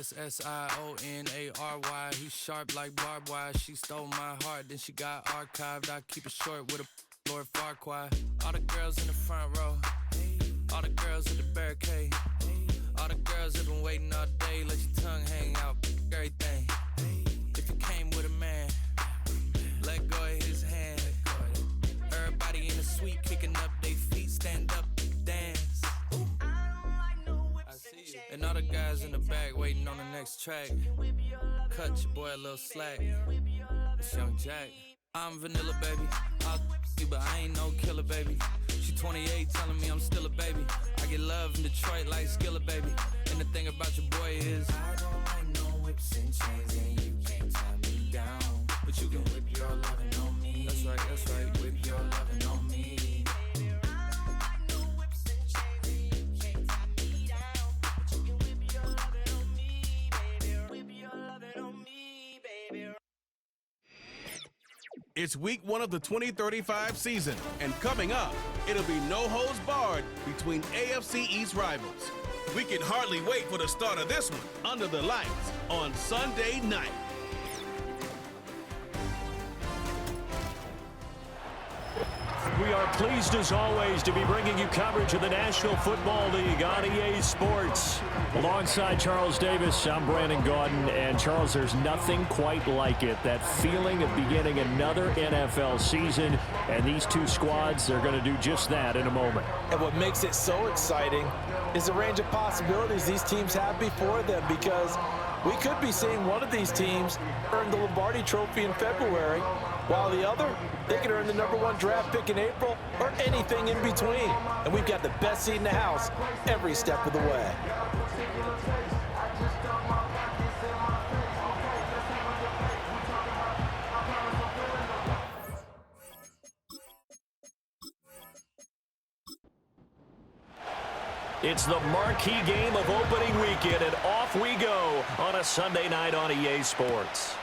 SSIONARY. He sharp like barbed wire. She stole my heart, then she got archived. I keep it short with a Lord Farquhar. All the girls in the front row, all the girls at the barricade, all the girls have been waiting all day. Let your tongue hang out, everything. If you came with a man, let go of his hand. Everybody in the suite kicking up their feet, stand up, dance. I see you. And all the guys in the back waiting on the next track. Cut your boy a little slack. It's Young Jack. I'm vanilla, baby. I'll you, but I ain't no killer, baby. She 28, telling me I'm still a baby. I get love in Detroit like Skillet, baby. And the thing about your boy is I don't like no whips and chains, and you can't tie me down. But you can whip your lovin' on me. That's right, whip your lovin' on me. It's week 1 of the 2035 season, and coming up, it'll be no holds barred between AFC East rivals. We can hardly wait for the start of this one under the lights on Sunday night. We are pleased as always to be bringing you coverage of the National Football League on EA Sports. Alongside Charles Davis, I'm Brandon Gaudin, and Charles, there's nothing quite like it. That feeling of beginning another NFL season, and these two squads, they're going to do just that in a moment. And what makes it so exciting is the range of possibilities these teams have before them, because we could be seeing one of these teams earn the Lombardi Trophy in February, while the other, they could earn the #1 draft pick in April or anything in between. And we've got the best seat in the house every step of the way. It's the marquee game of opening weekend, and off we go on a Sunday night on EA Sports.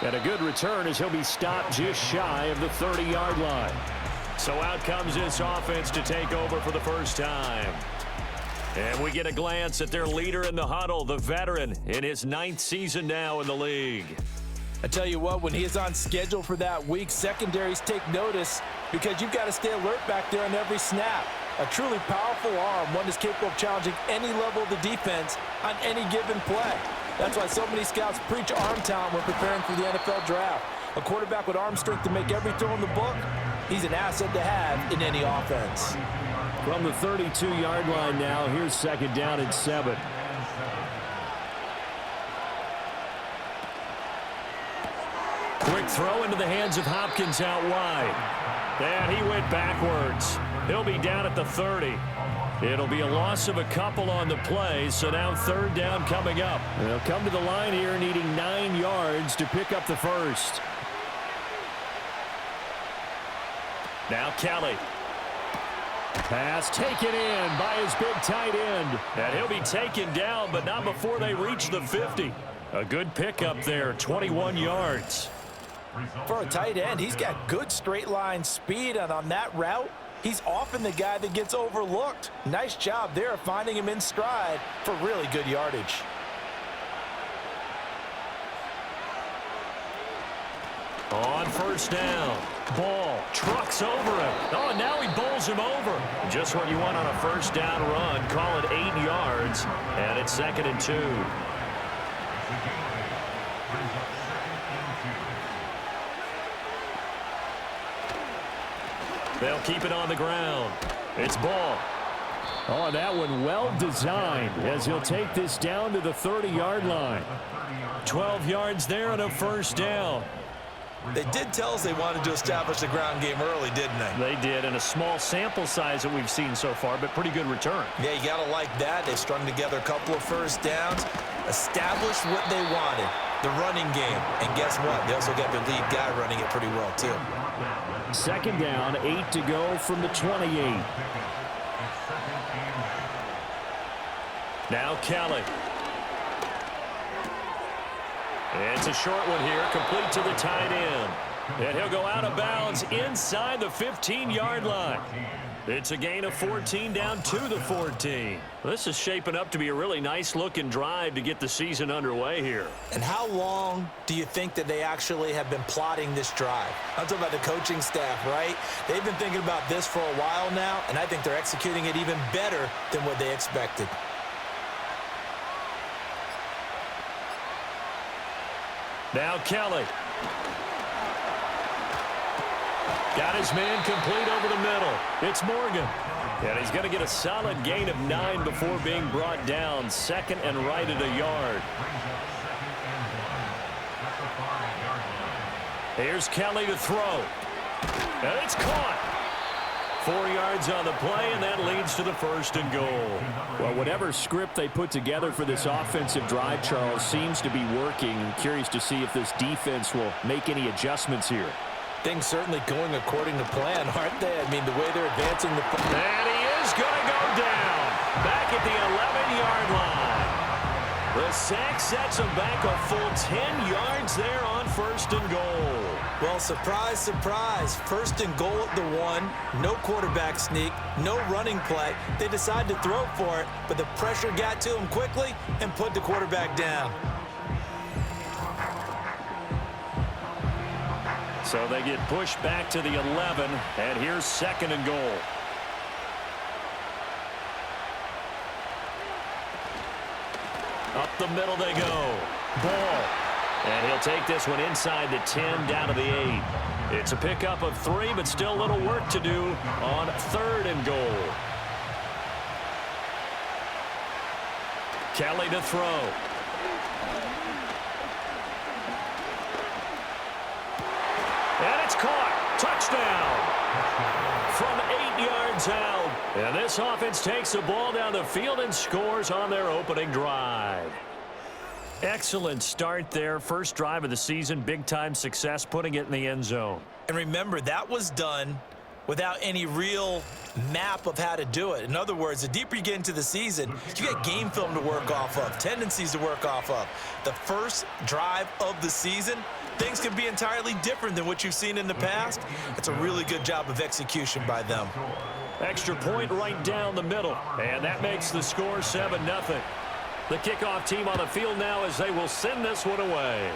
And a good return as he'll be stopped just shy of the 30-yard line. So out comes this offense to take over for the first time. And we get a glance at their leader in the huddle, the veteran, in his 9th season now in the league. I tell you what, when he is on schedule for that week, secondaries take notice because you've got to stay alert back there on every snap. A truly powerful arm, one that's capable of challenging any level of the defense on any given play. That's why so many scouts preach arm talent when preparing for the NFL draft. A quarterback with arm strength to make every throw in the book, he's an asset to have in any offense. From the 32-yard line now, here's 2nd down and 7. Quick throw into the hands of Hopkins out wide. And he went backwards. He'll be down at the 30. It'll be a loss of a couple on the play, so now 3rd down coming up. They'll come to the line here needing 9 yards to pick up the first. Now Kelly. Pass taken in by his big tight end. And he'll be taken down, but not before they reach the 50. A good pickup there, 21 yards. For a tight end, he's got good straight line speed, and on that route, he's often the guy that gets overlooked. Nice job there of finding him in stride for really good yardage. On 1st down, Ball trucks over him. Oh, and now he bowls him over. Just what you want on a 1st down run. Call it 8 yards, and it's 2nd and 2. They'll keep it on the ground. It's Ball. Oh, that one well designed as he'll take this down to the 30-yard line. 12 yards there and a 1st down. They did tell us they wanted to establish the ground game early, didn't they? They did, and a small sample size that we've seen so far, but pretty good return. Yeah, you got to like that. They strung together a couple of 1st downs, established what they wanted, the running game. And guess what? They also got the lead guy running it pretty well, too. 2nd down, 8 to go from the 28. Now Kelly. It's a short one here, complete to the tight end. And he'll go out of bounds inside the 15-yard line. It's a gain of 14 down to the 14. This is shaping up to be a really nice-looking drive to get the season underway here. And how long do you think that they actually have been plotting this drive? I'm talking about the coaching staff, right? They've been thinking about this for a while now, and I think they're executing it even better than what they expected. Now Kelly. Got his man complete over the middle. It's Morgan. And he's going to get a solid gain of 9 before being brought down. Second and right at a yard. Here's Kelly to throw. And it's caught. 4 yards on the play, and that leads to the first and goal. Well, whatever script they put together for this offensive drive, Charles, seems to be working. I'm curious to see if this defense will make any adjustments here. Things certainly going according to plan, aren't they? I mean, the way they're advancing the... And he is going to go down. Back at the 11-yard line. The sack sets him back a full 10 yards there on first and goal. Well, surprise, surprise. First and goal at the 1. No quarterback sneak. No running play. They decide to throw for it, but the pressure got to him quickly and put the quarterback down. So they get pushed back to the 11, and here's second and goal. Up the middle they go. Ball. And he'll take this one inside the 10, down to the 8. It's a pickup of 3, but still a little work to do on third and goal. Kelly to throw. And it's caught. Touchdown. From 8 yards out. And this offense takes the ball down the field and scores on their opening drive. Excellent start there. First drive of the season. Big-time success putting it in the end zone. And remember, that was done without any real map of how to do it. In other words, the deeper you get into the season, you get game film to work off of, tendencies to work off of. The first drive of the season, things can be entirely different than what you've seen in the past. It's a really good job of execution by them. Extra point right down the middle, and that makes the score 7-0. The kickoff team on the field now as they will send this one away.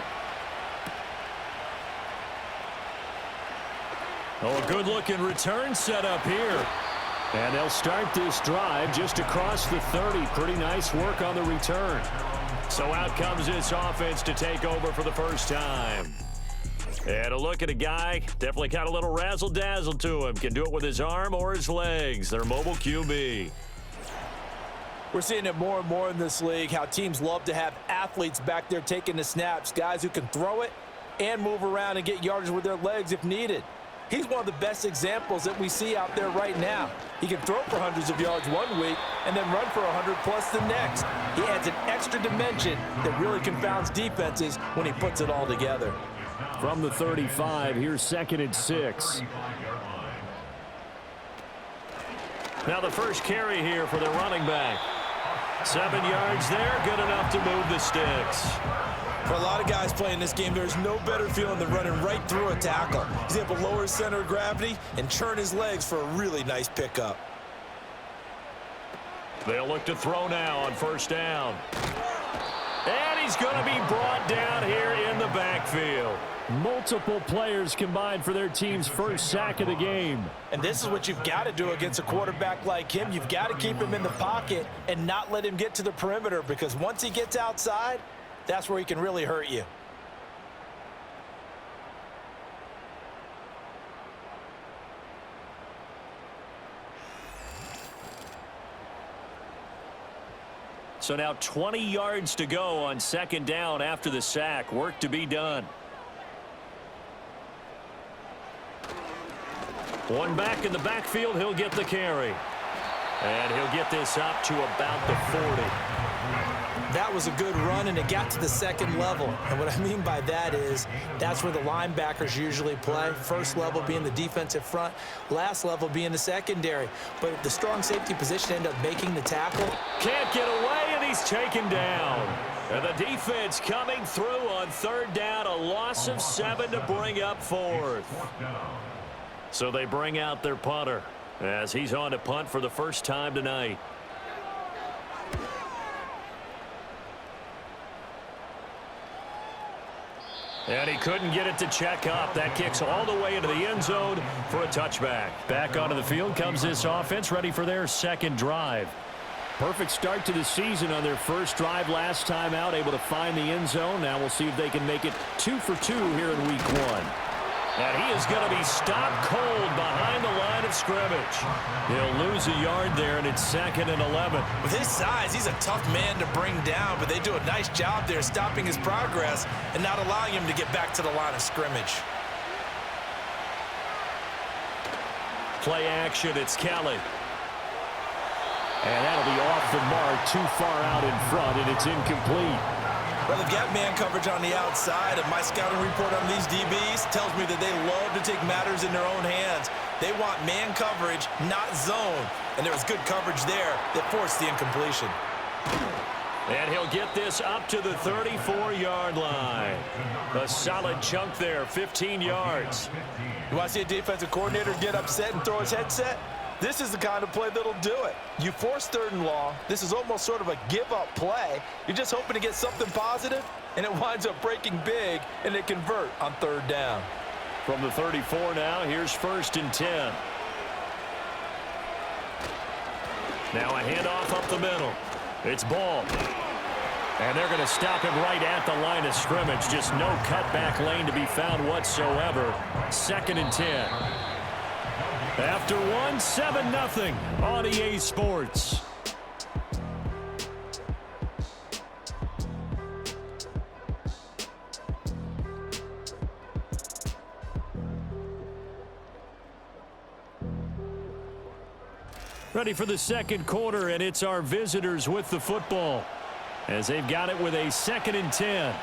Oh, a good-looking return set up here. And they'll start this drive just across the 30. Pretty nice work on the return. So out comes this offense to take over for the first time. And a look at a guy, definitely got a little razzle-dazzle to him. Can do it with his arm or his legs. Their mobile QB. We're seeing it more and more in this league, how teams love to have athletes back there taking the snaps, guys who can throw it and move around and get yardage with their legs if needed. He's one of the best examples that we see out there right now. He can throw for hundreds of yards one week and then run for 100+ the next. He adds an extra dimension that really confounds defenses when he puts it all together. From the 35, here's 2nd and 6. Now the first carry here for the running back. 7 yards there, good enough to move the sticks. For a lot of guys playing this game, there's no better feeling than running right through a tackle. He's able to lower his center of gravity and churn his legs for a really nice pickup. They'll look to throw now on first down. And he's going to be brought down here in the backfield. Multiple players combined for their team's first sack of the game. And this is what you've got to do against a quarterback like him. You've got to keep him in the pocket and not let him get to the perimeter, because once he gets outside, that's where he can really hurt you. So now 20 yards to go on second down after the sack. Work to be done. One back in the backfield, he'll get the carry. And he'll get this up to about the 40. That was a good run, and it got to the second level. And what I mean by that is that's where the linebackers usually play. First level being the defensive front, last level being the secondary. But the strong safety position ended up making the tackle. Can't get away, and he's taken down. And the defense coming through on third down, a loss of 7 to bring up fourth. So they bring out their punter. as he's on to punt for the first time tonight. And he couldn't get it to check up. That kicks all the way into the end zone for a touchback. Back onto the field comes this offense, ready for their second drive. Perfect start to the season on their first drive last time out, able to find the end zone. Now we'll see if they can make it 2 for 2 here in week 1. And he is going to be stopped cold behind the line of scrimmage. He'll lose a yard there, and it's 2nd and 11. With his size, he's a tough man to bring down, but they do a nice job there stopping his progress and not allowing him to get back to the line of scrimmage. Play action, it's Kelly. And that'll be off the mark, too far out in front, and it's incomplete. Well, they've got man coverage on the outside, and my scouting report on these DBs tells me that they love to take matters in their own hands. They want man coverage, not zone. And there was good coverage there that forced the incompletion. And he'll get this up to the 34-yard line. A solid chunk there, 15 yards. You want to see a defensive coordinator get upset and throw his headset? This is the kind of play that'll do it. You force 3rd and long. This is almost sort of a give-up play. You're just hoping to get something positive, and it winds up breaking big, and they convert on 3rd down. From the 34 now, here's 1st and 10. Now a handoff up the middle. It's Ball. And they're going to stop him right at the line of scrimmage. Just no cutback lane to be found whatsoever. 2nd and 10. After 1, 7-0 on EA Sports. Ready for the second quarter, and it's our visitors with the football as they've got it with a 2nd and 10.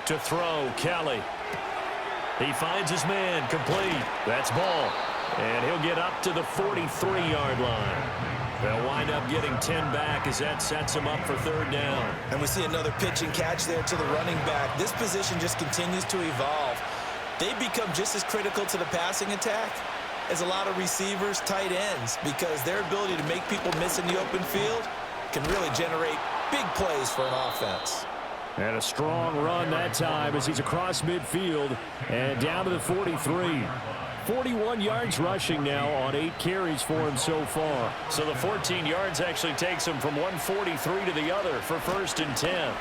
To throw, Kelly. He finds his man, complete. That's Ball. And he'll get up to the 43-yard line. They'll wind up getting 10 back as that sets him up for 3rd down. And we see another pitch and catch there to the running back. This position just continues to evolve. They become just as critical to the passing attack as a lot of receivers, tight ends, because their ability to make people miss in the open field can really generate big plays for an offense. And a strong run that time as he's across midfield and down to the 43. 41 yards rushing now on 8 carries for him so far. So the 14 yards actually takes him from 143 to the other for 1st and 10.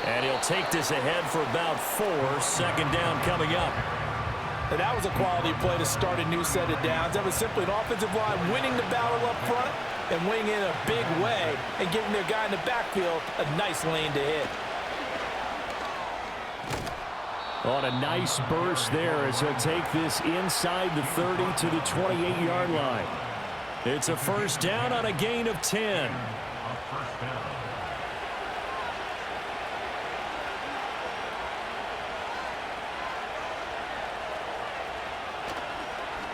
And he'll take this ahead for about 4. 2nd down coming up. And that was a quality play to start a new set of downs. That was simply an offensive line winning the battle up front and winning in a big way and giving their guy in the backfield a nice lane to hit. On a nice burst there as he'll take this inside the 30 to the 28-yard line. It's a 1st down on a gain of 10.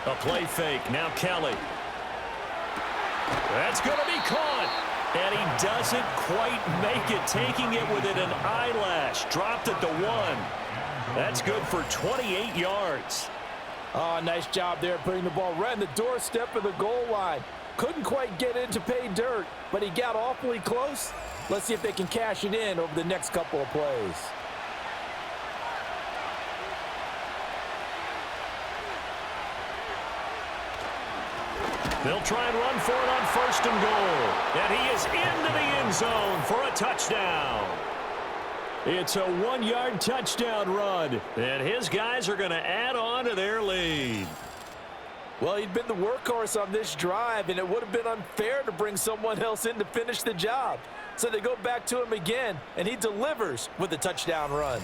A play fake. Now Kelly. That's going to be caught. And he doesn't quite make it. Taking it within an eyelash. Dropped at the 1. That's good for 28 yards. Oh, nice job there putting the ball right on the doorstep of the goal line. Couldn't quite get in to pay dirt, but he got awfully close. Let's see if they can cash it in over the next couple of plays. They'll try and run for it on 1st and goal. And he is into the end zone for a touchdown. It's a 1-yard touchdown run. And his guys are going to add on to their lead. Well, he'd been the workhorse on this drive, and it would have been unfair to bring someone else in to finish the job. So they go back to him again, and he delivers with a touchdown run.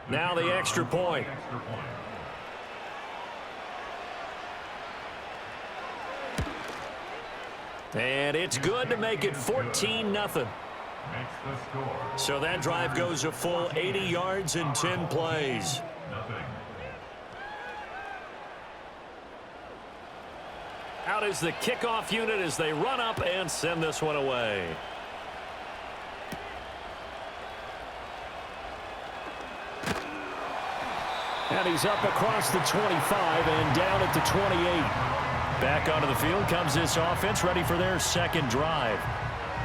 Now the extra point. And it's good to make it 14-0. So that drive goes a full 80 yards in 10 plays. Out is the kickoff unit as they run up and send this one away. And he's up across the 25 and down at the 28. Back onto the field comes this offense, ready for their second drive.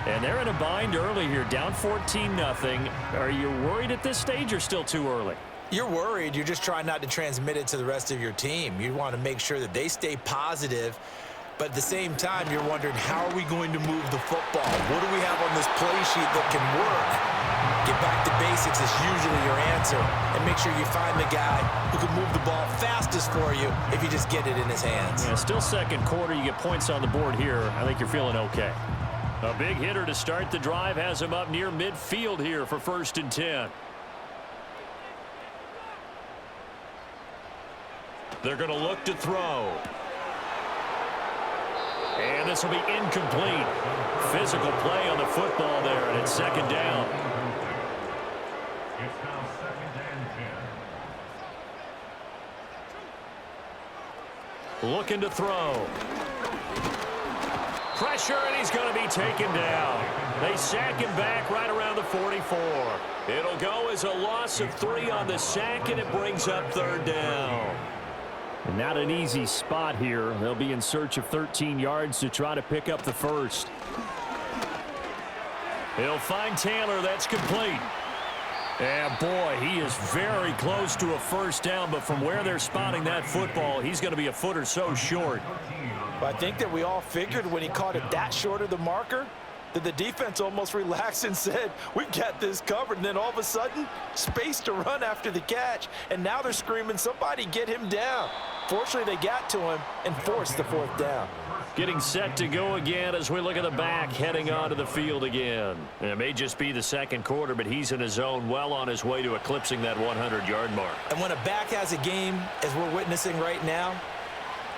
And they're in a bind early here, down 14-0. Are you worried at this stage or still too early? You're worried. You're just trying not to transmit it to the rest of your team. You want to make sure that they stay positive. But at the same time, you're wondering, how are we going to move the football? What do we have on this play sheet that can work? Get back to basics is usually your answer. And make sure you find the guy who can move the ball fastest for you if you just get it in his hands. Yeah, still second quarter. You get points on the board here. I think you're feeling okay. A big hitter to start the drive has him up near midfield here for 1st and 10. They're going to look to throw. And this will be incomplete. Physical play on the football there, and it's second down. It's now 2nd and 10. Looking to throw. Pressure, and he's going to be taken down. They sack him back right around the 44. It'll go as a loss of 3 on the sack, and it brings up 3rd down. Not an easy spot here. They'll be in search of 13 yards to try to pick up the first. He'll find Taylor. That's complete. And boy, he is very close to a first down, but from where they're spotting that football, he's going to be a foot or so short. But I think that we all figured when he caught it that short of the marker that the defense almost relaxed and said, we've got this covered. And then all of a sudden, space to run after the catch. And now they're screaming, somebody get him down. Fortunately, they got to him and forced the 4th down. Getting set to go again as we look at the back heading onto the field again. And it may just be the second quarter, but he's in his zone, well on his way to eclipsing that 100-yard mark. And when a back has a game, as we're witnessing right now,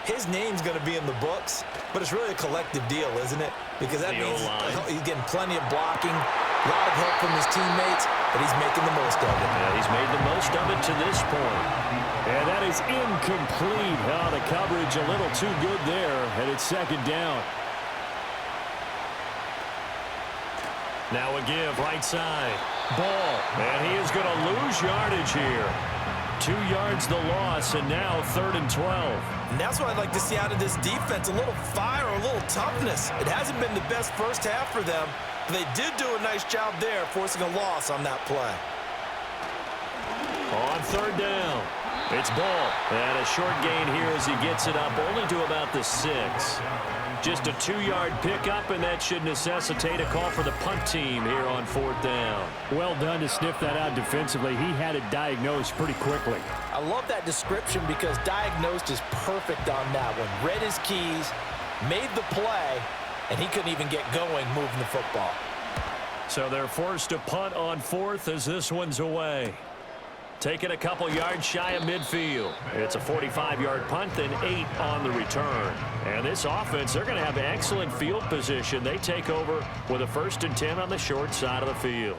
his name's going to be in the books, but it's really a collective deal, isn't it? Because that means he's getting plenty of blocking, a lot of help from his teammates, but he's making the most of it. Yeah, he's made the most of it to this point. And that is incomplete. Oh, the coverage a little too good there, and it's second down. Now a give, right side. Ball, and he is going to lose yardage here. 2 yards the loss, and now 3rd and 12. And that's what I'd like to see out of this defense, a little fire, a little toughness. It hasn't been the best first half for them, but they did do a nice job there, forcing a loss on that play. On 3rd down, it's Ball. And a short gain here as he gets it up only to about the 6. Just a 2-yard pickup, and that should necessitate a call for the punt team here on 4th down. Well done to sniff that out defensively. He had it diagnosed pretty quickly. I love that description because diagnosed is perfect on that one. Read his keys, made the play, and he couldn't even get going moving the football. So they're forced to punt on 4th as this one's away. Taking a couple yards shy of midfield. It's a 45-yard punt, then 8 on the return. And this offense, they're going to have excellent field position. They take over with a 1st and 10 on the short side of the field.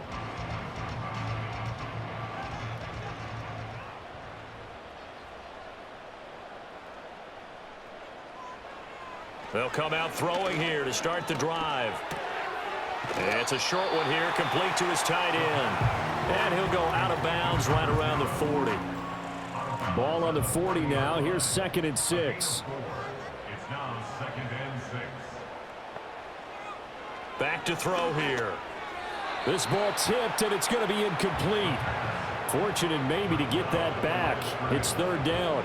They'll come out throwing here to start the drive. It's a short one here, complete to his tight end. And he'll go out of bounds right around the 40. Ball on the 40 now. Here's 2nd and 6. It's now 2nd and 6. Back to throw here. This ball tipped, and it's going to be incomplete. Fortunate maybe to get that back. It's 3rd down.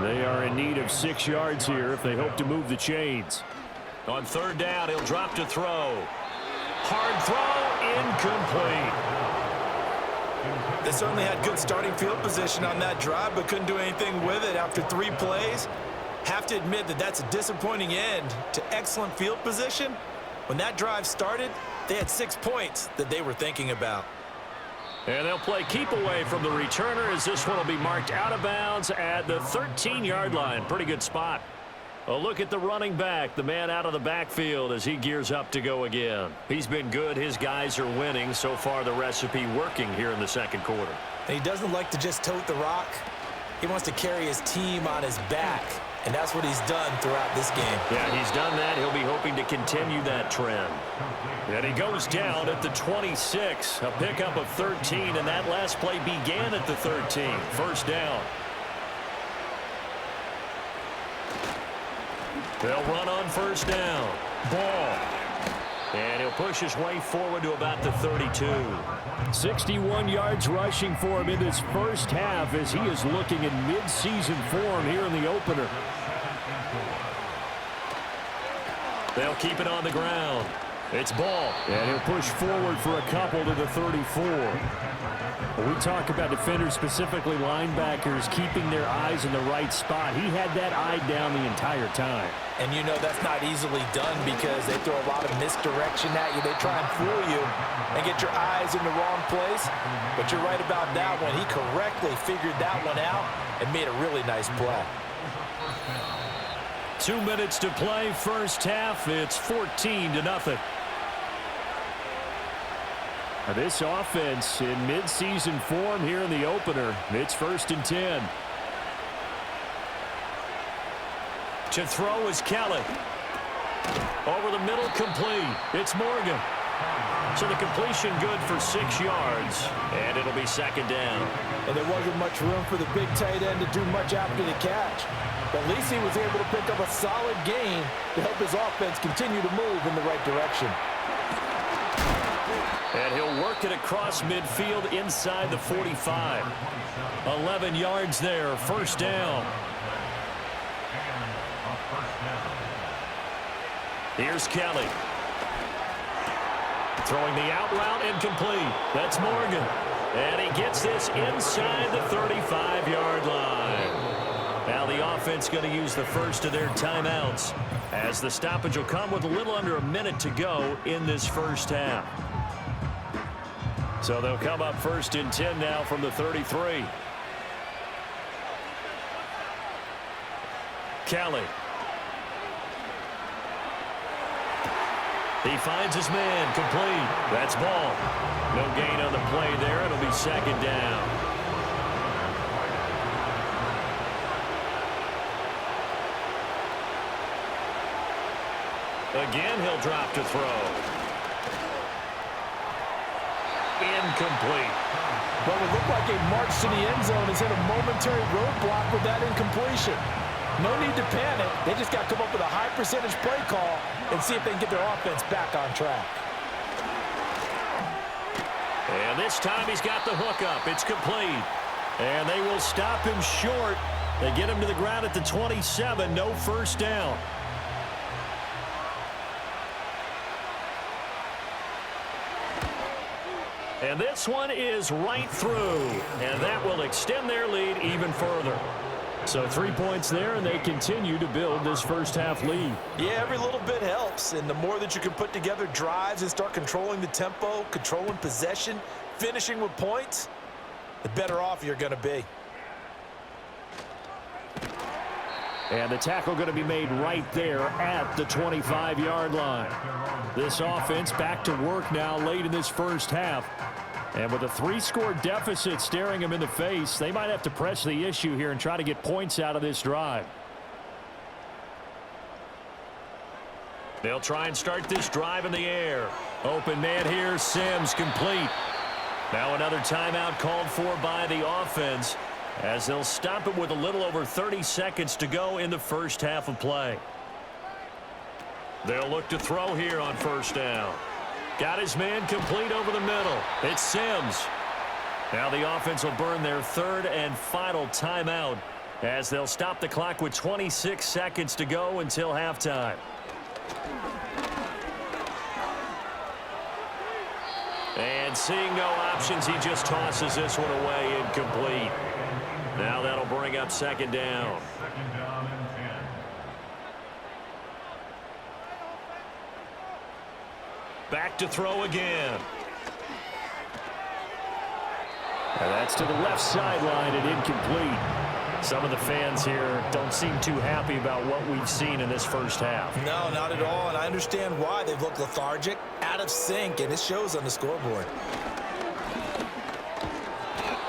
They are in need of 6 yards here if they hope to move the chains. On 3rd down, he'll drop to throw. Hard throw, incomplete. They certainly had good starting field position on that drive, but couldn't do anything with it after 3 plays. Have to admit that that's a disappointing end to excellent field position. When that drive started, they had 6 points that they were thinking about. And they'll play keep away from the returner as this one will be marked out of bounds at the 13-yard line. Pretty good spot. A look at the running back, the man out of the backfield as he gears up to go again. He's been good. His guys are winning. So far, the recipe working here in the second quarter. And he doesn't like to just tote the rock. He wants to carry his team on his back. And that's what he's done throughout this game. Yeah, he's done that. He'll be hoping to continue that trend. And he goes down at the 26, a pickup of 13, and that last play began at the 13. First down. They'll run on first down. Ball. And he'll push his way forward to about the 32. 61 yards rushing for him in this first half as he is looking in midseason form here in the opener. They'll keep it on the ground. It's Ball. And he'll push forward for a couple to the 34. When we talk about defenders, specifically linebackers, keeping their eyes in the right spot, he had that eye down the entire time. And you know that's not easily done because they throw a lot of misdirection at you. They try and fool you and get your eyes in the wrong place. But you're right about that one. He correctly figured that one out and made a really nice play. 2 minutes to play, first half. It's 14-0. This offense in midseason form here in the opener. It's 1st and 10. To throw is Kelly. Over the middle, complete. It's Morgan. So the completion good for 6 yards. And it'll be second down. And there wasn't much room for the big tight end to do much after the catch. But at least he was able to pick up a solid gain to help his offense continue to move in the right direction. And he'll work it across midfield inside the 45. 11 yards there, first down. Here's Kelly. Throwing the out route incomplete. That's Morgan. And he gets this inside the 35-yard line. Now the offense going to use the first of their timeouts as the stoppage will come with a little under a minute to go in this first half. So they'll come up 1st and 10 now from the 33. Kelly. He finds his man, complete. That's Ball. No gain on the play there. It'll be second down. Again, he'll drop to throw. Incomplete. Well, it looked like a march to the end zone has hit a momentary roadblock with that incompletion. No need to panic. They just got to come up with a high percentage play call and see if they can get their offense back on track. And this time he's got the hook up. It's complete. And they will stop him short. They get him to the ground at the 27. No first down. And this one is right through. And that will extend their lead even further. So 3 points there, and they continue to build this first half lead. Yeah, every little bit helps. And the more that you can put together drives and start controlling the tempo, controlling possession, finishing with points, the better off you're going to be. And the tackle going to be made right there at the 25-yard line. This offense back to work now late in this first half. And with a 3-score deficit staring them in the face, they might have to press the issue here and try to get points out of this drive. They'll try and start this drive in the air. Open man here, Sims, complete. Now another timeout called for by the offense as they'll stop it with a little over 30 seconds to go in the first half of play. They'll look to throw here on first down. Got his man complete over the middle. It's Sims. Now the offense will burn their third and final timeout as they'll stop the clock with 26 seconds to go until halftime. And seeing no options, he just tosses this one away incomplete. Now that'll bring up second down. Second down and 10. Back to throw again. And that's to the left sideline and incomplete. Some of the fans here don't seem too happy about what we've seen in this first half. No, not at all, and I understand why. They've looked lethargic, out of sync, and it shows on the scoreboard.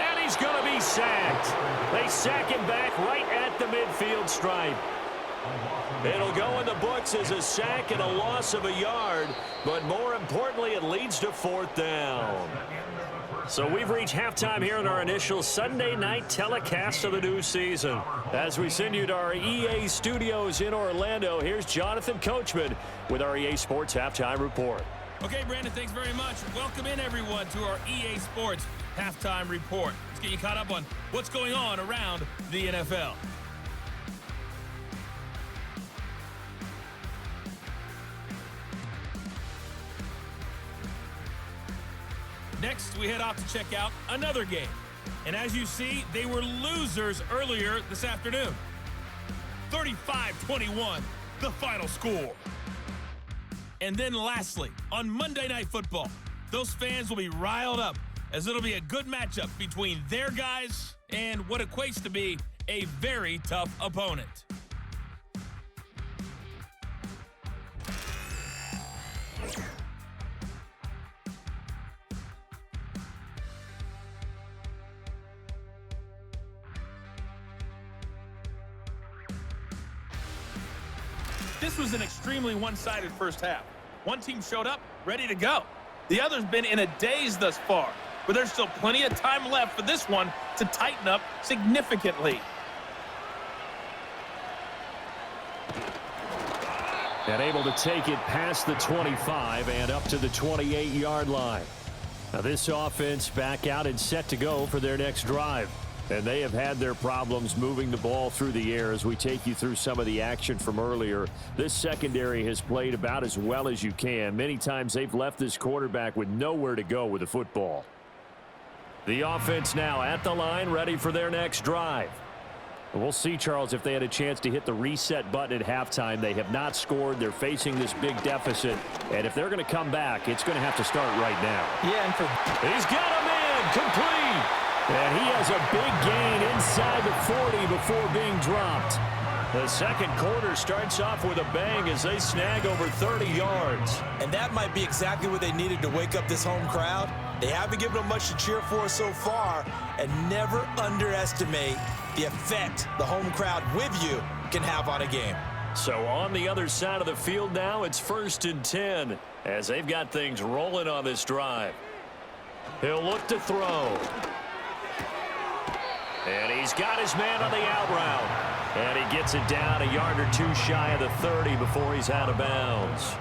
And he's going to be sacked. They sack him back right at the midfield stripe. It'll go in the books as a sack and a loss of a yard, but more importantly, it leads to 4th down. So we've reached halftime here in our initial Sunday night telecast of the new season. As we send you to our EA studios in Orlando, here's Jonathan Coachman with our EA Sports Halftime Report. Okay, Brandon, thanks very much. Welcome in, everyone, to our EA Sports Halftime Report. Let's get you caught up on what's going on around the NFL. Next, we head off to check out another game. And as you see, they were losers earlier this afternoon. 35-21, the final score. And then lastly, on Monday Night Football, those fans will be riled up as it'll be a good matchup between their guys and what equates to be a very tough opponent. This was an extremely one-sided first half. One team showed up, ready to go. The other's been in a daze thus far, but there's still plenty of time left for this one to tighten up significantly. And able to take it past the 25 and up to the 28-yard line. Now this offense back out and set to go for their next drive. And they have had their problems moving the ball through the air as we take you through some of the action from earlier. This secondary has played about as well as you can. Many times they've left this quarterback with nowhere to go with the football. The offense now at the line, ready for their next drive. We'll see, Charles, if they had a chance to hit the reset button at halftime. They have not scored. They're facing this big deficit. And if they're going to come back, it's going to have to start right now. Yeah, and he's got him in, complete. And he has a big gain inside the 40 before being dropped. The second quarter starts off with a bang as they snag over 30 yards. And that might be exactly what they needed to wake up this home crowd. They haven't given them much to cheer for so far, and never underestimate the effect the home crowd with you can have on a game. So on the other side of the field now, it's 1st and 10 as they've got things rolling on this drive. He'll look to throw. And he's got his man on the out route. And he gets it down a yard or two shy of the 30 before he's out of bounds.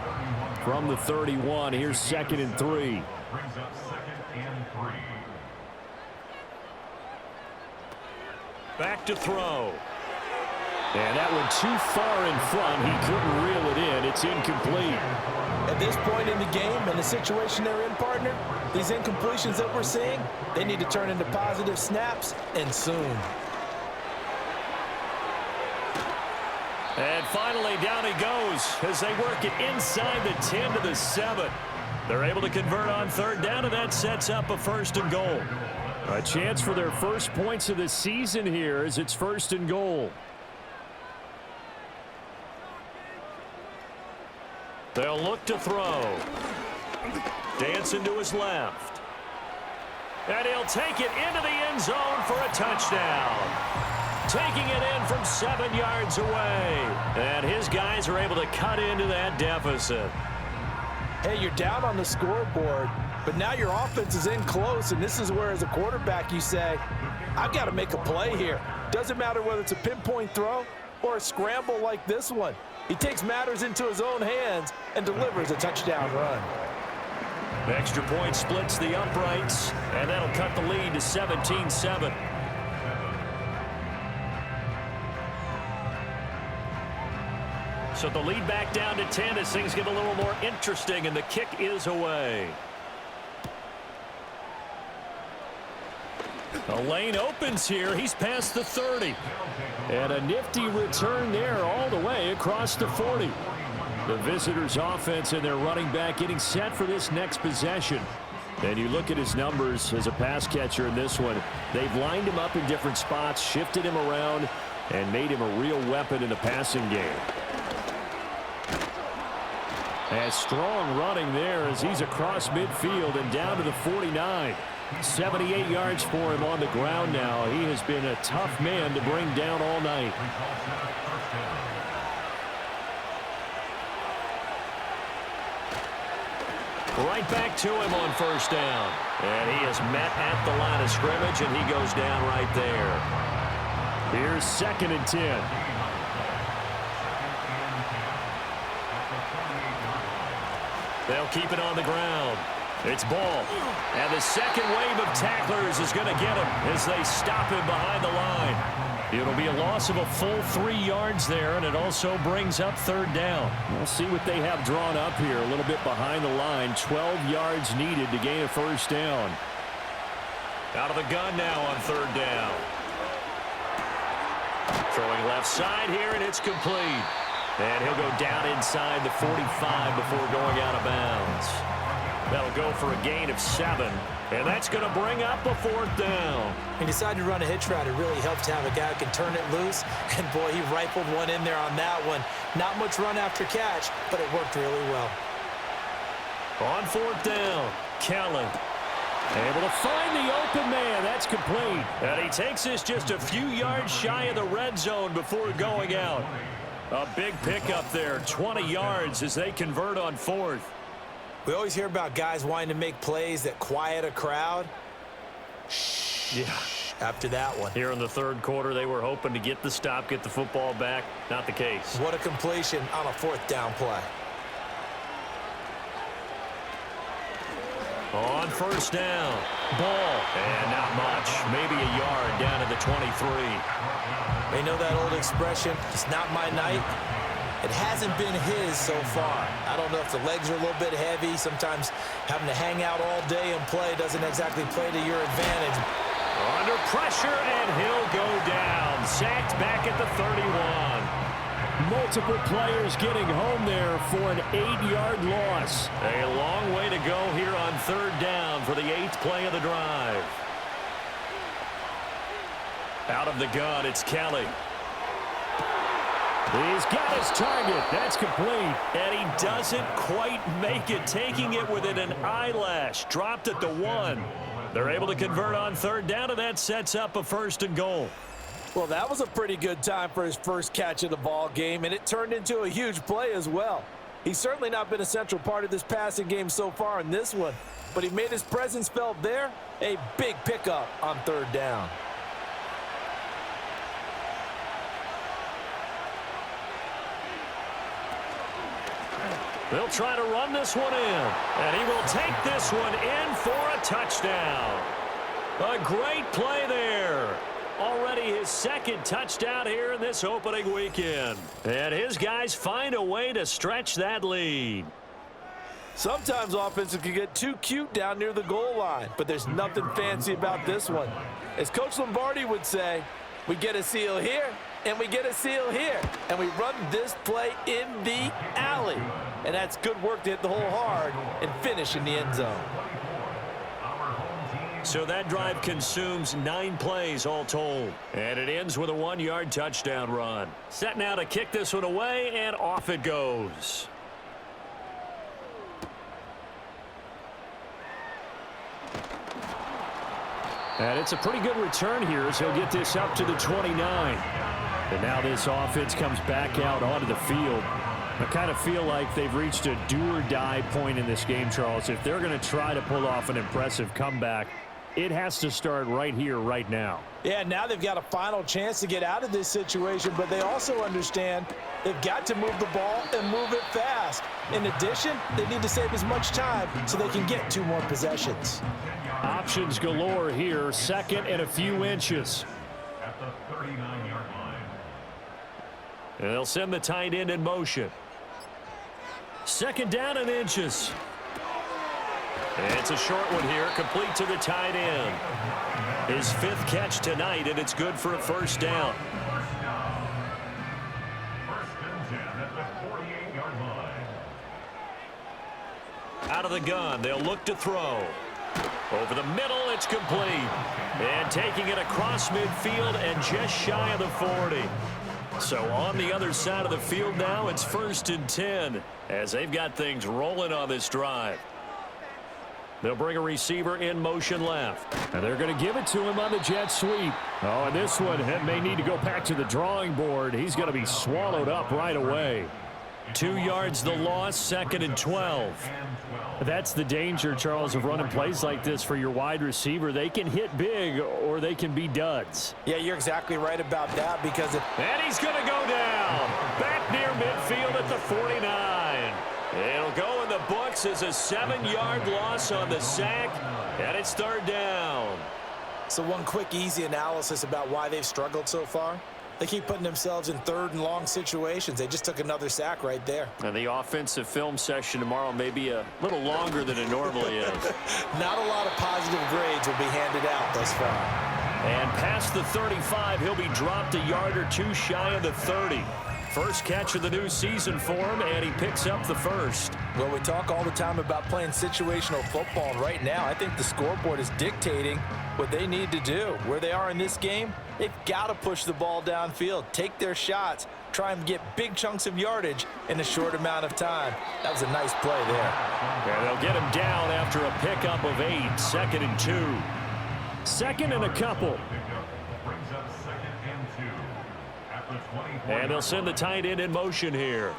From the 31, here's 2nd and 3. Brings up 2nd and 3. Back to throw. And that one too far in front. He couldn't reel it in. It's incomplete. At this point in the game and the situation they're in, partner, these incompletions that we're seeing, they need to turn into positive snaps, and soon. And finally, down he goes as they work it inside the 10 to the 7. They're able to convert on 3rd down, and that sets up a 1st and goal. A chance for their first points of the season here as it's 1st and goal. They'll look to throw. Dancing to his left. And he'll take it into the end zone for a touchdown. Taking it in from 7 yards away. And his guys are able to cut into that deficit. Hey, you're down on the scoreboard, but now your offense is in close, and this is where, as a quarterback, you say, I've got to make a play here. Doesn't matter whether it's a pinpoint throw or a scramble like this one. He takes matters into his own hands and delivers a touchdown run. Extra point splits the uprights, and that'll cut the lead to 17-7. So the lead back down to 10 as things get a little more interesting, and the kick is away. A lane opens here. He's past the 30. And a nifty return there all the way across the 40. The visitors' offense and their running back getting set for this next possession. And you look at his numbers as a pass catcher in this one. They've lined him up in different spots, shifted him around, and made him a real weapon in the passing game. And strong running there as he's across midfield and down to the 49. 78 yards for him on the ground now. He has been a tough man to bring down all night. Right back to him on first down. And he is met at the line of scrimmage, and he goes down right there. Here's 2nd and 10. They'll keep it on the ground. It's Ball. And the second wave of tacklers is going to get him as they stop him behind the line. It'll be a loss of a full 3 yards there, and it also brings up 3rd down. We'll see what they have drawn up here. A little bit behind the line. 12 yards needed to gain a first down. Out of the gun now on 3rd down. Throwing left side here, and it's complete. And he'll go down inside the 45 before going out of bounds. That'll go for a gain of 7. And that's going to bring up a 4th down. He decided to run a hitch route. It really helped to have a guy who can turn it loose. And, boy, he rifled one in there on that one. Not much run after catch, but it worked really well. On 4th down, Kelly able to find the open man. That's complete. And he takes this just a few yards shy of the red zone before going out. A big pickup there, 20 yards as they convert on 4th. We always hear about guys wanting to make plays that quiet a crowd. Yeah. After that one. Here in the 3rd quarter, they were hoping to get the stop, get the football back. Not the case. What a completion on a 4th down play. On first down, Ball. And not much. Maybe a yard down to the 23. They know that old expression, it's not my night. It hasn't been his so far. I don't know if the legs are a little bit heavy. Sometimes having to hang out all day and play doesn't exactly play to your advantage. Under pressure, and he'll go down. Sacked back at the 31. Multiple players getting home there for an 8-yard loss. A long way to go here on 3rd down for the 8th play of the drive. Out of the gun, it's Kelly. He's got his target. That's complete. And he doesn't quite make it, taking it within an eyelash. Dropped at the 1. They're able to convert on 3rd down, and that sets up a 1st and goal. Well, that was a pretty good time for his first catch of the ball game, and it turned into a huge play as well. He's certainly not been a central part of this passing game so far in this one, but he made his presence felt there. A big pickup on 3rd down. They'll try to run this one in, and he will take this one in for a touchdown. A great play there. Already his 2nd touchdown here in this opening weekend. And his guys find a way to stretch that lead. Sometimes offenses can get too cute down near the goal line, but there's nothing fancy about this one. As Coach Lombardi would say, we get a seal here, and we get a seal here, and we run this play in the alley. And that's good work to hit the hole hard and finish in the end zone. So that drive consumes 9 plays all told. And it ends with a 1-yard touchdown run. Set now to kick this one away, and off it goes. And it's a pretty good return here as he'll get this up to the 29. And now this offense comes back out onto the field. I kind of feel like they've reached a do-or-die point in this game, Charles. If they're going to try to pull off an impressive comeback, it has to start right here, right now. Yeah, now they've got a final chance to get out of this situation, but they also understand they've got to move the ball and move it fast. In addition, they need to save as much time so they can get 2 more possessions. Options galore here, 2nd and a few inches. At the 39-yard line. And they'll send the tight end in motion. 2nd down and inches. And it's a short one here, complete to the tight end. His 5th catch tonight, and it's good for a 1st down. 1st and 10 at the 48-yard line. Out of the gun, they'll look to throw. Over the middle, it's complete. And taking it across midfield and just shy of the 40. So on the other side of the field now, it's 1st and 10 as they've got things rolling on this drive. They'll bring a receiver in motion left. And they're going to give it to him on the jet sweep. Oh, and this one may need to go back to the drawing board. He's going to be swallowed up right away. 2 yards the loss, 2nd and 12. That's the danger, Charles, of running plays like this for your wide receiver. They can hit big or they can be duds. Yeah, you're exactly right about that because and he's going to go down. Back near midfield at the 49. It'll go in the books as a 7-yard loss on the sack, and it's 3rd down. So one quick, easy analysis about why they've struggled so far. They keep putting themselves in 3rd and long situations. They just took another sack right there. And the offensive film session tomorrow may be a little longer than it normally is. Not a lot of positive grades will be handed out thus far. And past the 35, he'll be dropped a yard or two shy of the 30. First catch of the new season for him, and he picks up the first. Well, we talk all the time about playing situational football, and right now I think the scoreboard is dictating what they need to do. Where they are in this game, they've got to push the ball downfield, take their shots, try and get big chunks of yardage in a short amount of time. That was a nice play there. And they'll get him down after a pickup of 8, 2nd and 2. 2nd and a couple. And they'll send the tight end in motion here.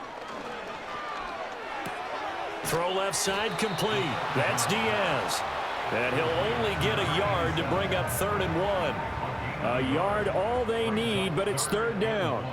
Throw left side complete. That's Diaz. And he'll only get a yard to bring up 3rd and 1. A yard all they need, but it's 3rd down.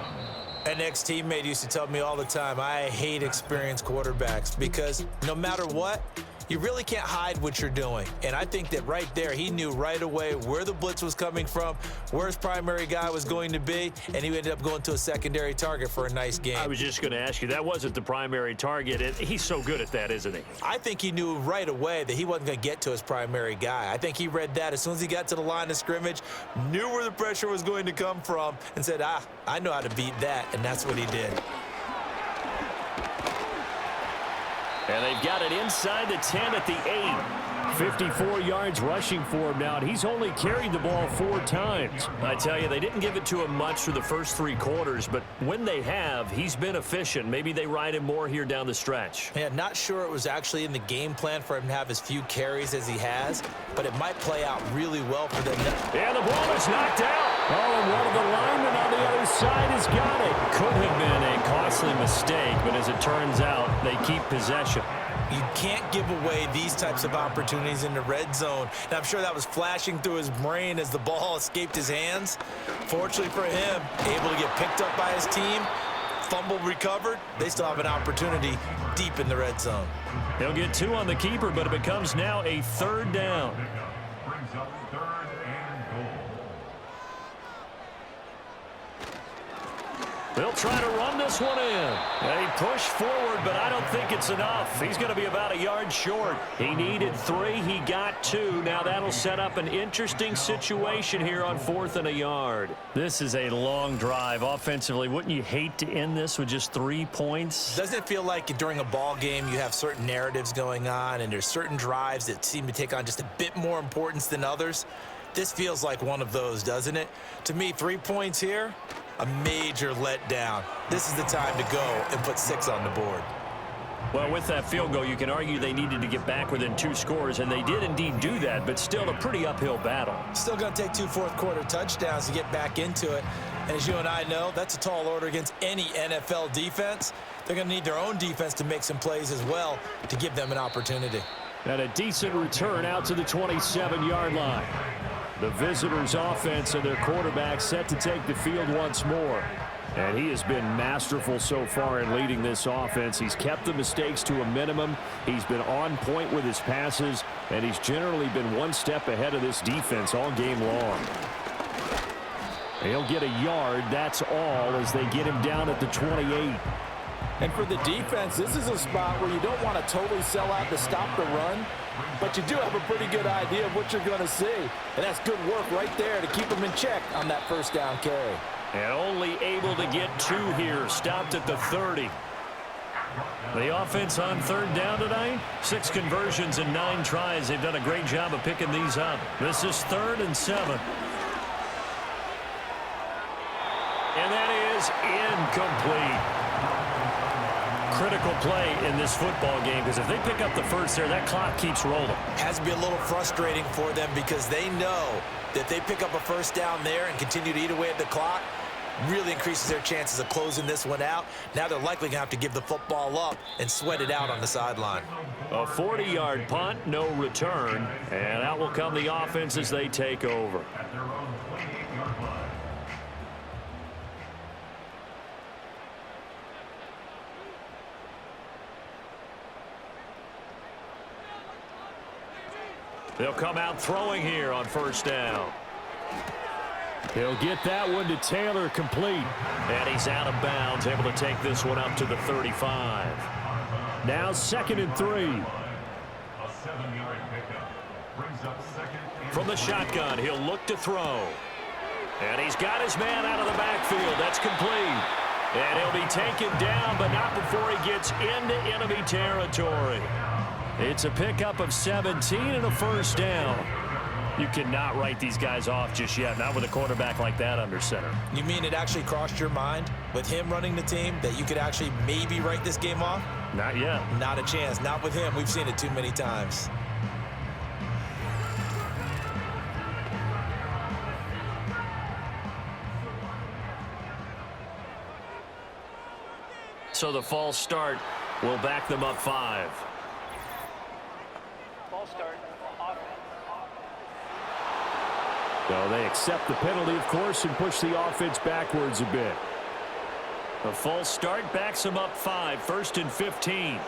An ex-teammate used to tell me all the time, I hate experienced quarterbacks because no matter what, you really can't hide what you're doing. And I think that right there, he knew right away where the blitz was coming from, where his primary guy was going to be, and he ended up going to a secondary target for a nice game. I was just going to ask you, that wasn't the primary target, and he's so good at that, isn't he? I think he knew right away that he wasn't going to get to his primary guy. I think he read that as soon as he got to the line of scrimmage, knew where the pressure was going to come from, and said, I know how to beat that, and that's what he did. And they've got it inside the 10 at the 8. 54 yards rushing for him now, and he's only carried the ball 4 times. I tell you, they didn't give it to him much for the first 3 quarters, but when they have, he's been efficient. Maybe they ride him more here down the stretch. Yeah, not sure it was actually in the game plan for him to have as few carries as he has, but it might play out really well for them. And the ball is knocked out. Oh, and one of the linemen on the other side has got it. Could have been a costly mistake, but as it turns out, they keep possession. You can't give away these types of opportunities in the red zone. And I'm sure that was flashing through his brain as the ball escaped his hands. Fortunately for him, able to get picked up by his team, fumble recovered. They still have an opportunity deep in the red zone. He'll get 2 on the keeper, but it becomes now a 3rd down. Brings up 3rd and goal. They'll try to run this one in. They push forward, but I don't think it's enough. He's going to be about a yard short. He needed 3. He got 2. Now that'll set up an interesting situation here on 4th and a yard. This is a long drive offensively. Wouldn't you hate to end this with just 3 points? Doesn't it feel like during a ball game you have certain narratives going on and there's certain drives that seem to take on just a bit more importance than others? This feels like one of those, doesn't it? To me, 3 points here, a major letdown. This is the time to go and put 6 on the board. Well, with that field goal, you can argue they needed to get back within 2 scores, and they did indeed do that, but still a pretty uphill battle. Still going to take 2 fourth-quarter touchdowns to get back into it. And as you and I know, that's a tall order against any NFL defense. They're going to need their own defense to make some plays as well to give them an opportunity. And a decent return out to the 27-yard line. The visitors' offense and their quarterback set to take the field once more. And he has been masterful so far in leading this offense. He's kept the mistakes to a minimum. He's been on point with his passes, and he's generally been one step ahead of this defense all game long. He'll get a yard, that's all, as they get him down at the 28. And for the defense, this is a spot where you don't want to totally sell out to stop the run, but you do have a pretty good idea of what you're going to see. And that's good work right there to keep them in check on that first down carry. And only able to get 2 here, stopped at the 30. The offense on 3rd down tonight, 6 conversions and 9 tries. They've done a great job of picking these up. This is 3rd and 7. And that is incomplete. Critical play in this football game, because if they pick up the first there, that clock keeps rolling. Has to be a little frustrating for them because they know that if they pick up a first down there and continue to eat away at the clock, really increases their chances of closing this one out. Now they're likely going to have to give the football up and sweat it out on the sideline. A 40-yard punt, no return, and out will come the offense as they take over. At their own 28-yard line. They'll come out throwing here on first down. He'll get that one to Taylor, complete. And he's out of bounds, able to take this one up to the 35. Now 2nd and 3. A 7-yard pickup brings up second. From the shotgun, he'll look to throw. And he's got his man out of the backfield. That's complete. And he'll be taken down, but not before he gets into enemy territory. It's a pickup of 17 and a first down. You cannot write these guys off just yet, not with a quarterback like that under center. You mean it actually crossed your mind with him running the team that you could actually maybe write this game off? Not yet. Not a chance. Not with him. We've seen it too many times. So the false start will back them up 5. So they accept the penalty, of course, and push the offense backwards a bit. The false start backs them up 5, 1st and 15.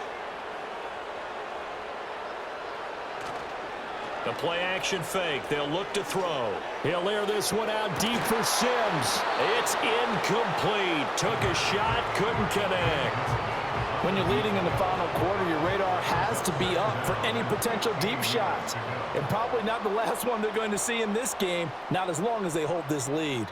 The play action fake. They'll look to throw. He'll air this one out deep for Sims. It's incomplete. Took a shot, couldn't connect. When you're leading in the final quarter, your radar has to be up for any potential deep shots. And probably not the last one they're going to see in this game, not as long as they hold this lead.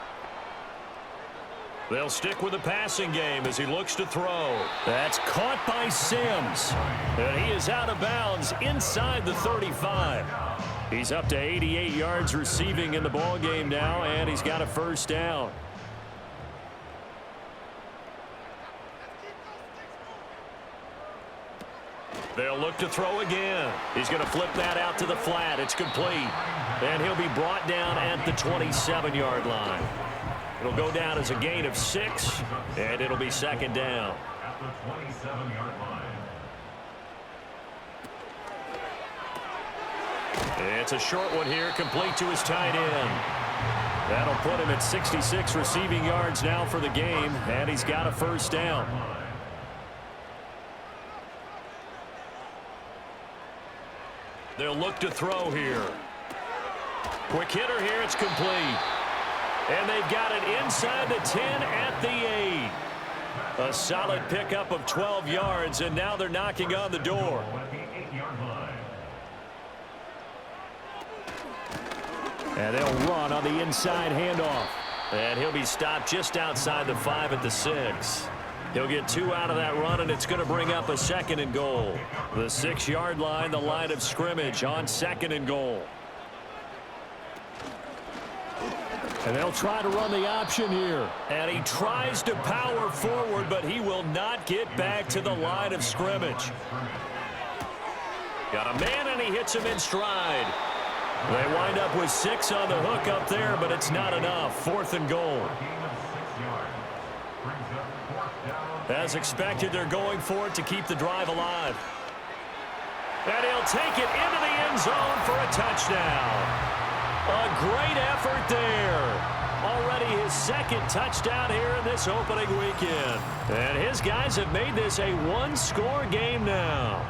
They'll stick with the passing game as he looks to throw. That's caught by Sims. And he is out of bounds inside the 35. He's up to 88 yards receiving in the ball game now, and he's got a first down. They'll look to throw again. He's going to flip that out to the flat. It's complete. And he'll be brought down at the 27-yard line. It'll go down as a gain of 6, and it'll be 2nd down. At the 27-yard line. It's a short one here, complete to his tight end. That'll put him at 66 receiving yards now for the game, and he's got a first down. They'll look to throw here. Quick hitter here, it's complete. And they've got it inside the 10 at the 8. A solid pickup of 12 yards, and now they're knocking on the door. At the 8-yard line. And they'll run on the inside handoff. And he'll be stopped just outside the 5 at the 6. He'll get 2 out of that run, and it's going to bring up a 2nd and goal. The 6-yard line, the line of scrimmage on 2nd and goal. And they'll try to run the option here. And he tries to power forward, but he will not get back to the line of scrimmage. Got a man, and he hits him in stride. They wind up with 6 on the hook up there, but it's not enough. 4th and goal. As expected, they're going for it to keep the drive alive. And he'll take it into the end zone for a touchdown. A great effort there. Already his 2nd touchdown here in this opening weekend. And his guys have made this a 1-score game now.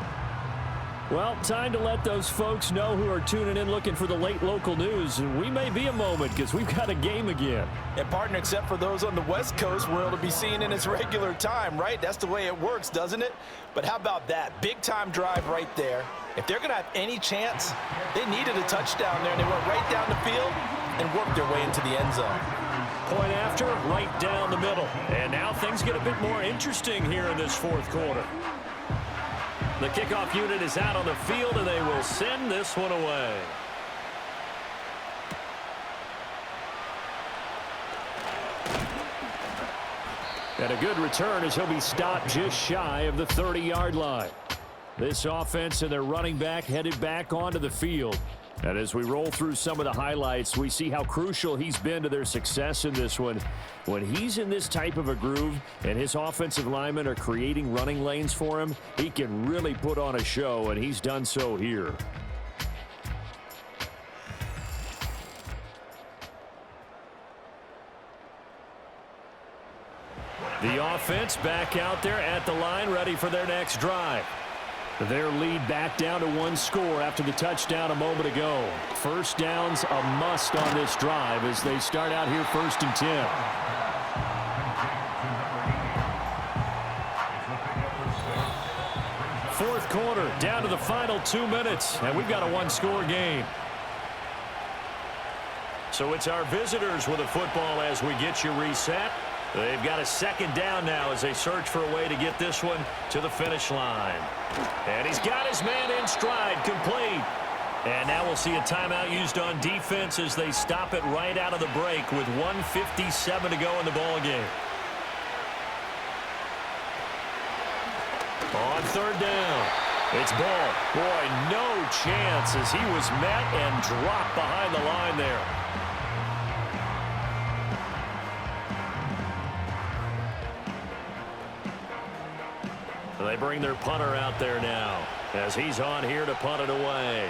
Well, time to let those folks know who are tuning in looking for the late local news. We may be a moment because we've got a game again. And partner, except for those on the West Coast, we're able to be seen in its regular time, right? That's the way it works, doesn't it? But how about that? Big time drive right there. If they're going to have any chance, they needed a touchdown there, and they went right down the field and worked their way into the end zone. Point after, right down the middle. And now things get a bit more interesting here in this 4th quarter. The kickoff unit is out on the field, and they will send this one away. And a good return as he'll be stopped just shy of the 30-yard line. This offense and their running back headed back onto the field. And as we roll through some of the highlights, we see how crucial he's been to their success in this one. When he's in this type of a groove and his offensive linemen are creating running lanes for him, he can really put on a show, and he's done so here. The offense back out there at the line, ready for their next drive. Their lead back down to 1 score after the touchdown a moment ago. First down's a must on this drive as they start out here 1st and 10. Fourth quarter, down to the final 2 minutes, and we've got a 1-score game. So it's our visitors with a football as we get you reset. They've got a 2nd down now as they search for a way to get this one to the finish line. And he's got his man in stride, complete. And now we'll see a timeout used on defense as they stop it right out of the break with 1:57 to go in the ballgame. On 3rd down, it's Ball. Boy, no chance as he was met and dropped behind the line there. They bring their punter out there now as he's on here to punt it away.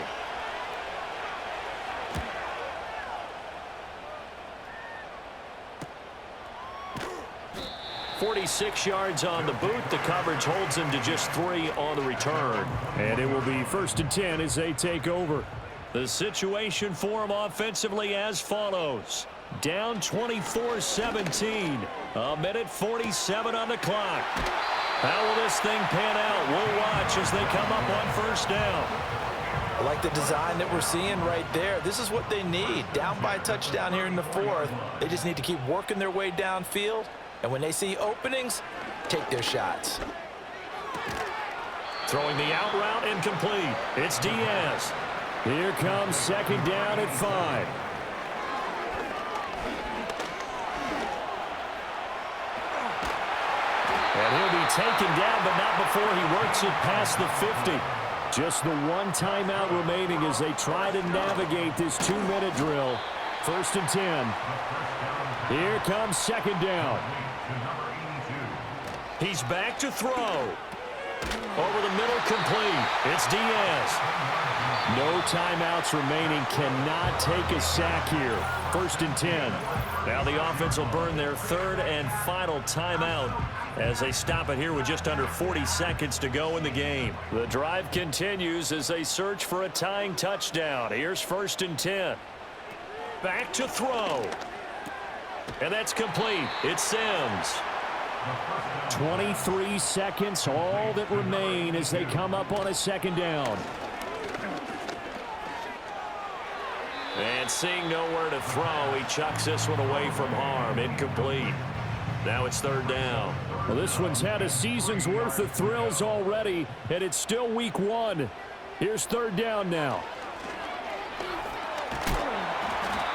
"46 yards on the boot. The coverage holds him to just 3 on the return. And it will be 1st and 10 as they take over. The situation for him offensively as follows. Down 24-17. 1:47 on the clock. How will this thing pan out? We'll watch as they come up on 1st down. I like the design that we're seeing right there. This is what they need. Down by a touchdown here in the 4th. They just need to keep working their way downfield. And when they see openings, take their shots. Throwing the out route incomplete. It's Diaz. Here comes 2nd down at 5. And he'll be taken down, but not before he works it past the 50. Just the 1 timeout remaining as they try to navigate this 2-minute drill. 1st and 10. Here comes 2nd down. He's back to throw. Over the middle, complete. It's Diaz. No timeouts remaining. Cannot take a sack here. 1st and 10. Now the offense will burn their 3rd and final timeout as they stop it here with just under 40 seconds to go in the game. The drive continues as they search for a tying touchdown. Here's 1st and 10. Back to throw. And that's complete. It's Sims. 23 seconds, all that remain as they come up on a 2nd down. And seeing nowhere to throw, he chucks this one away from harm. Incomplete. Now it's 3rd down. Well, this one's had a season's worth of thrills already, and it's still week 1. Here's 3rd down now.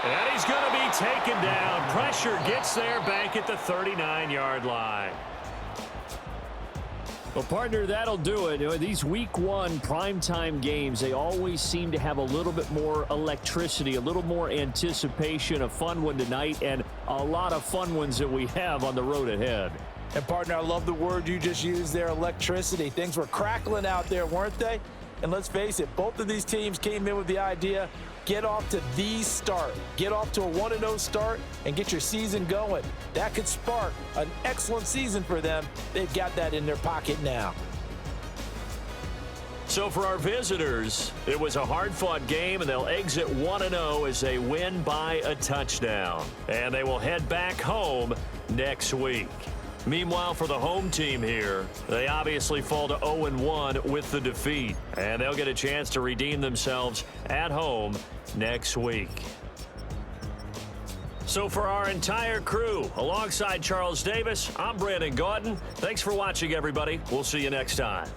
And he's going to be taken down. Pressure gets there back at the 39-yard line. Well, partner, that'll do it. These week 1 primetime games, they always seem to have a little bit more electricity, a little more anticipation. A fun one tonight, and a lot of fun ones that we have on the road ahead. And, partner, I love the word you just used there, electricity. Things were crackling out there, weren't they? And let's face it, both of these teams came in with the idea, get off to the start. Get off to a 1-0 start and get your season going. That could spark an excellent season for them. They've got that in their pocket now. So for our visitors, it was a hard-fought game, and they'll exit 1-0 as they win by a touchdown. And they will head back home next week. Meanwhile, for the home team here, they obviously fall to 0-1 with the defeat. And they'll get a chance to redeem themselves at home next week. So for our entire crew, alongside Charles Davis, I'm Brandon Gaudin. Thanks for watching, everybody. We'll see you next time.